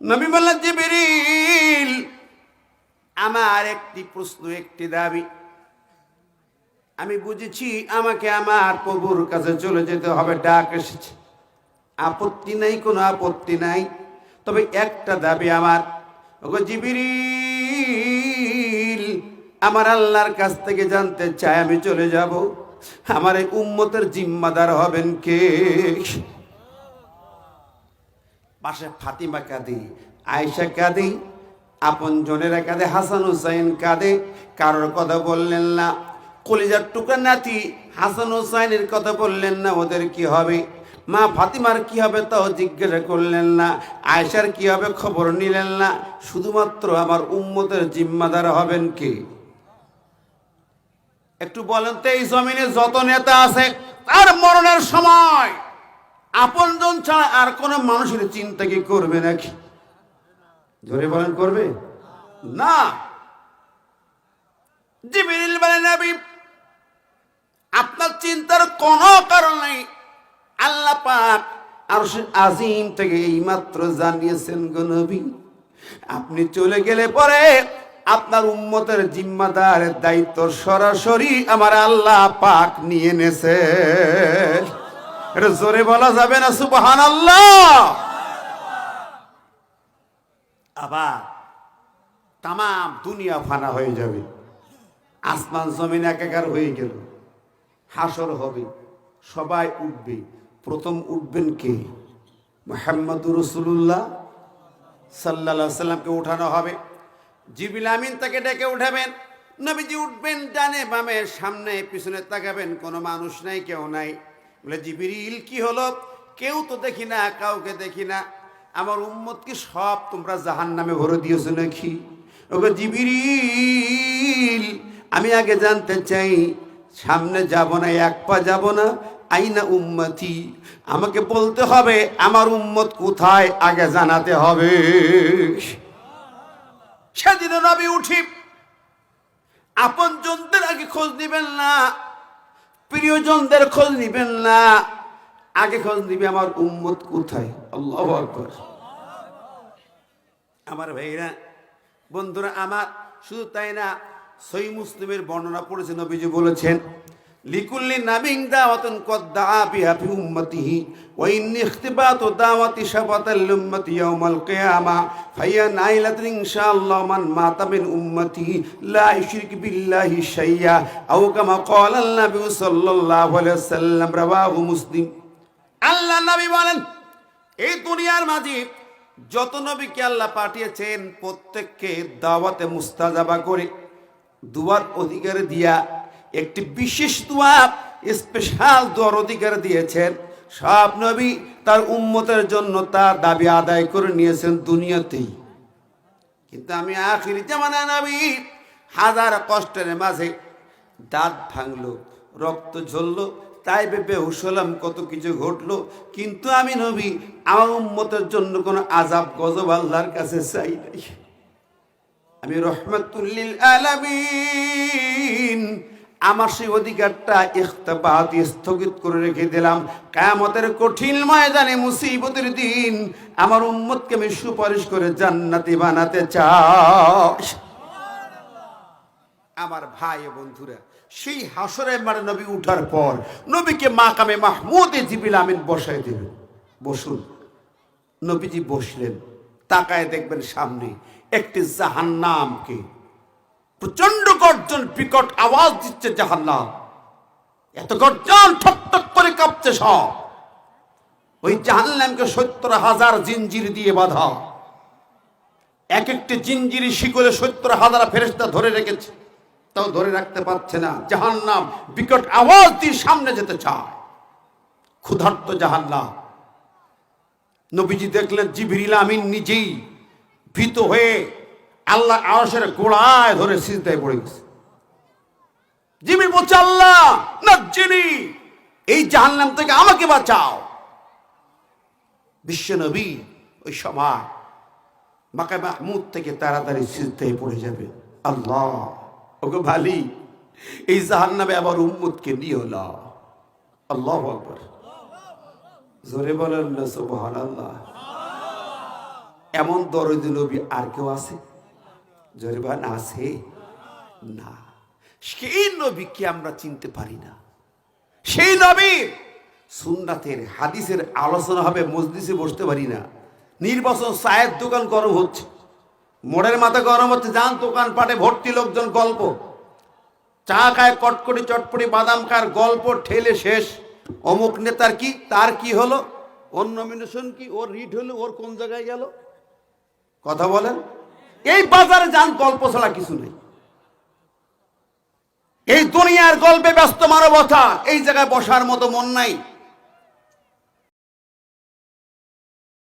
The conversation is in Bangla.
নবী বললেন, জিবরিল, আমার একটি প্রশ্ন, একটি দাবি। আমি বুঝেছি আমাকে আমার প্রভুর কাছে চলে যেতে হবে, ডাক এসেছে। আপত্তি নাই, কোনো আপত্তি নাই, তবে একটা দাবি আমার। ওগো জিবরিল, আমার আল্লাহর কাছ থেকে জানতে চাই, আমি চলে যাব, আমার এই উম্মতের জিম্মাদার হবেন কে? পাশে ফাতিমা কাঁদে, আয়েশা কাঁদে, আপন জনেরা কাঁদে, হাসান হুসাইন কাঁদে, কারোর কথা বললেন না। কলিজার টুকরা নাতি হাসান হুসাইনের কথা বললেন না, ওদের কি হবে? মা ফাতিমার কি হবে তাও জিজ্ঞাসা করলেন না। আয়েশার কি হবে খবর নিলেন না। শুধুমাত্র আমার উম্মতের জিম্মাদার হবেন কে? একটু বলেন তো, এই জমিনে যত নেতা আছে তার মরণের সময় আপনজন ছাড়া আর কোন মানুষের চিন্তা কি করবে নাকি? জোরে বলেন, করবে না। জিবরিল বলেন, নবী, আপনার চিন্তার কোনো কারণ নেই। আল্লাহ পাক আরশ আজিম থেকে এই মাত্র জানিয়েছেন, গো নবী, আপনি চলে গেলে পরে আপনার উম্মতের জিম্মাদারের দায়িত্ব সরাসরি আমার আল্লাহ পাক নিয়ে নেছে। এটা জোরে বলা যাবে না সুবহানাল্লাহ? আবার তাম দুনিয়া ফানা হয়ে যাবে, আসমান জমিন একাকার হয়ে গেল, হাসর হবে, সবাই উঠবে। প্রথম উঠবেন কে? মুহাম্মদুর রাসূলুল্লাহ সাল্লাল্লাহু আলাইহি সাল্লামকে উঠানো হবে। জিবরিল আমিন তাকে ডেকে উঠাবেন। নবীজি উঠবেন, ডানে বামে সামনে পিছনে তাকাবেন, কোনো মানুষ নাই, কেউ নাই। বলে, জিবরিল কি হলো? কেউ তো দেখি না, কাউকে দেখি না, আমার উম্মত কি সব তোমরা জাহান্নামে ভরে দিয়েছো নাকি? ওগো জিবরিল, আমি আগে জানতে চাই, সামনে যাব না, এক পা যাব না, আইনা উম্মতি, আমাকে বলতে হবে আমার উম্মত কোথায়, আগে জানাতে হবে। সেদিন নবী উঠি আপন জনদের আগে খোঁজ নিবেন না, প্রিয়জনদের খোঁজ নিবেন না, আগে খোঁজ নিবে আমার উম্মত কোথায়। আল্লাহু আকবার। আমার ভাইরা, বন্ধুরা আমার, শুধু তাই না, সহিহ মুসলিমের বর্ণনা পড়েছে, নবীজি বলেছেন, লিকুল্লি নাবিন দাওয়াতুন কদ দাআ বিহা ফি উম্মতিহি ওয়া ইন্নী ইখতিবাতু দাওয়াতি শাফাতাল উম্মতি ইয়াউমাল কিয়ামা ফাইয়া নাইলাতুন ইনশাআল্লাহ মান মাতা মিন উম্মতি লা ইশরিক বিল্লাহি শাইয়া আও কামা ক্বালা আন-নবী সাল্লাল্লাহু আলাইহি ওয়াসাল্লাম, রাওয়াহু মুসলিম। আল্লাহ নবী বলেন, এই দুনিয়ার মাঝে যত নবীকে আল্লাহ পাঠিয়েছেন প্রত্যেককে দাওয়াতে মুস্তাজাবা করে দুয়ার অধিকার দিয়া একটি বিশেষ দোয়া, স্পেশাল দোয়ার অধিকার দিয়েছেন। সব নবী তার উম্মতের জন্য তার দাবি আদায় করে নিয়েছেন দুনিয়াতেই। কিন্তু আমি আখির জামানা নবী, হাজার কষ্টের মাঝে দাঁত ভাঙলো, রক্ত ঝরলো, তাই বেহুশ হলাম, কত কিছু ঘটলো, কিন্তু আমি নবী আমার উম্মতের জন্য কোনো আযাব গজব আল্লাহর কাছে চাই নাই। আমি রহমাতুল লিল আলামিন, আমার সেই অধিকারটা ইখতিবাত স্থগিত করে রেখে দিলাম। কিয়ামতের কঠিন ময়দানে, মুসিবতের দিন আমার উম্মতকে আমি সুপারিশ করে জান্নাতি বানাতে চাই। আমার ভাই ও বন্ধুরা, সেই হাসরের মাঠে নবী উঠার পর নবীকে মাকামে মাহমুদে জিবরিল আমিন বসায় দিলেন। বসুন। নবীজি বসলেন, তাকায় দেখবেন সামনে একটি জাহান্নামকে, প্রচন্ড গর্জন, বিকট আওয়াজ দিচ্ছে জাহান্নাম। এত গর্জন, ঠক ঠক করে কাঁপছে সব। ওই জাহান্নামকে ৭০,০০০ জিঞ্জির দিয়ে বাঁধা, এক একটি জিঞ্জিরি শিকলে ৭০,০০০ ফেরেশতা ধরে রেখেছে, তাও ধরে রাখতে পারছে না। জাহান্নাম বিকট আওয়াজ দিয়ে সামনে যেতে চায়, ক্ষুধার্ত জাহান্নাম। নবীজি দেখলেন জিবরিল আমিন নিজেই ভীত হয়ে আল্লাহ আরশের গোড়ায় ধরে সিজদায় পড়ে গেছে। জিবরিল বলছে, আল্লাহ নাজ্জিনি, এই জাহান্নাম থেকে আমাকে বাঁচাও। বিশ্ব নবী ওই সময় মাকামে মাহমুদ থেকে তাড়াতাড়ি সিজদায় পড়ে যাবে। আল্লাহ, ওগো ভালি, এই জাহান্নামে আবার উম্মতকে নিও না। আল্লাহু আকবার। জোরে বলেন না সুবহানাল্লাহ। এমন দরদি নবী আর কেউ আছে? জরিবান আছে না। সেই নবীকে আমরা চিনতে পারি না। সেই নবীর সুন্নাতের হাদিসের আলোচনা হবে, মজলিসে বসতে পারি না। নির্বাচন চায়ের দোকান গরম হচ্ছে, মোড়ের মাথা গরম হচ্ছে, যান দোকান পাটে ভর্তি লোকজন, গল্প, চা খায়, কটকটি চটপটি বাদাম খায়, গল্প ঠেলে শেষ। অমুক নেতার কি, তার কি হলো, ওর নমিনেশন কি, ওর রিট হলো, ওর কোন জায়গায় গেল, কথা বলেন। এই বাজারে যান, গল্প ছাড়া কিছু নেই। এই দুনিয়ার গল্পে ব্যস্ত মানবতা, এই জায়গায় বসার মতো মন নাই।